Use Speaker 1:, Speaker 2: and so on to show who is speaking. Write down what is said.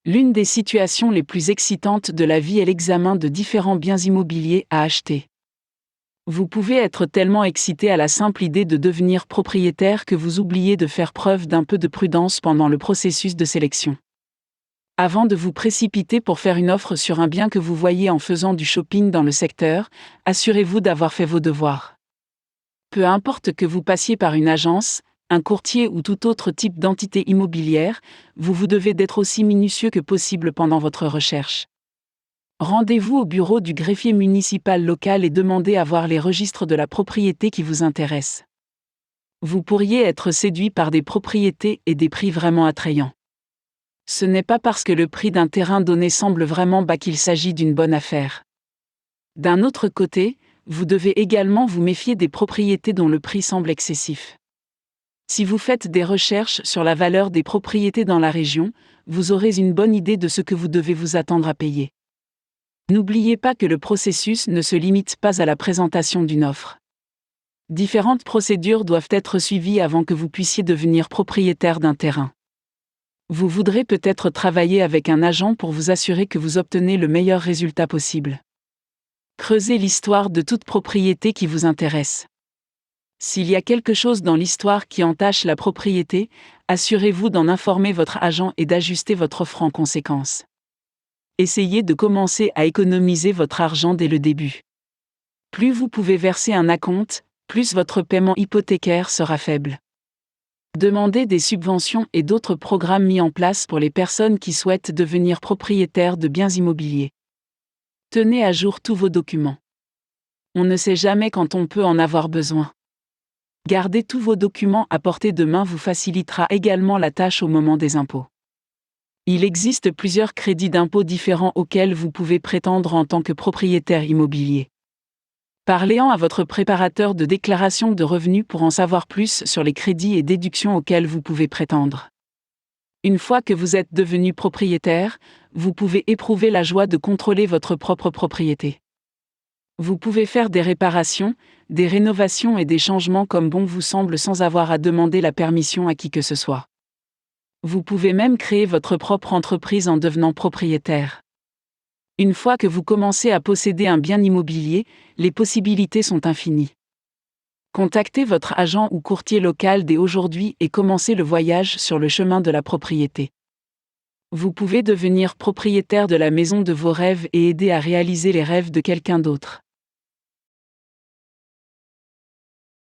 Speaker 1: L'une des situations les plus excitantes de la vie est l'examen de différents biens immobiliers à acheter. Vous pouvez être tellement excité à la simple idée de devenir propriétaire que vous oubliez de faire preuve d'un peu de prudence pendant le processus de sélection. Avant de vous précipiter pour faire une offre sur un bien que vous voyez en faisant du shopping dans le secteur, assurez-vous d'avoir fait vos devoirs. Peu importe que vous passiez par une agence, un courtier ou tout autre type d'entité immobilière, vous devez d'être aussi minutieux que possible pendant votre recherche. Rendez-vous au bureau du greffier municipal local et demandez à voir les registres de la propriété qui vous intéressent. Vous pourriez être séduit par des propriétés et des prix vraiment attrayants. Ce n'est pas parce que le prix d'un terrain donné semble vraiment bas qu'il s'agit d'une bonne affaire. D'un autre côté, vous devez également vous méfier des propriétés dont le prix semble excessif. Si vous faites des recherches sur la valeur des propriétés dans la région, vous aurez une bonne idée de ce que vous devez vous attendre à payer. N'oubliez pas que le processus ne se limite pas à la présentation d'une offre. Différentes procédures doivent être suivies avant que vous puissiez devenir propriétaire d'un terrain. Vous voudrez peut-être travailler avec un agent pour vous assurer que vous obtenez le meilleur résultat possible. Creusez l'histoire de toute propriété qui vous intéresse. S'il y a quelque chose dans l'histoire qui entache la propriété, assurez-vous d'en informer votre agent et d'ajuster votre offre en conséquence. Essayez de commencer à économiser votre argent dès le début. Plus vous pouvez verser un acompte, plus votre paiement hypothécaire sera faible. Demandez des subventions et d'autres programmes mis en place pour les personnes qui souhaitent devenir propriétaires de biens immobiliers. Tenez à jour tous vos documents. On ne sait jamais quand on peut en avoir besoin. Garder tous vos documents à portée de main vous facilitera également la tâche au moment des impôts. Il existe plusieurs crédits d'impôt différents auxquels vous pouvez prétendre en tant que propriétaire immobilier. Parlez-en à votre préparateur de déclaration de revenus pour en savoir plus sur les crédits et déductions auxquels vous pouvez prétendre. Une fois que vous êtes devenu propriétaire, vous pouvez éprouver la joie de contrôler votre propre propriété. Vous pouvez faire des réparations, des rénovations et des changements comme bon vous semble sans avoir à demander la permission à qui que ce soit. Vous pouvez même créer votre propre entreprise en devenant propriétaire. Une fois que vous commencez à posséder un bien immobilier, les possibilités sont infinies. Contactez votre agent ou courtier local dès aujourd'hui et commencez le voyage sur le chemin de la propriété. Vous pouvez devenir propriétaire de la maison de vos rêves et aider à réaliser les rêves de quelqu'un d'autre.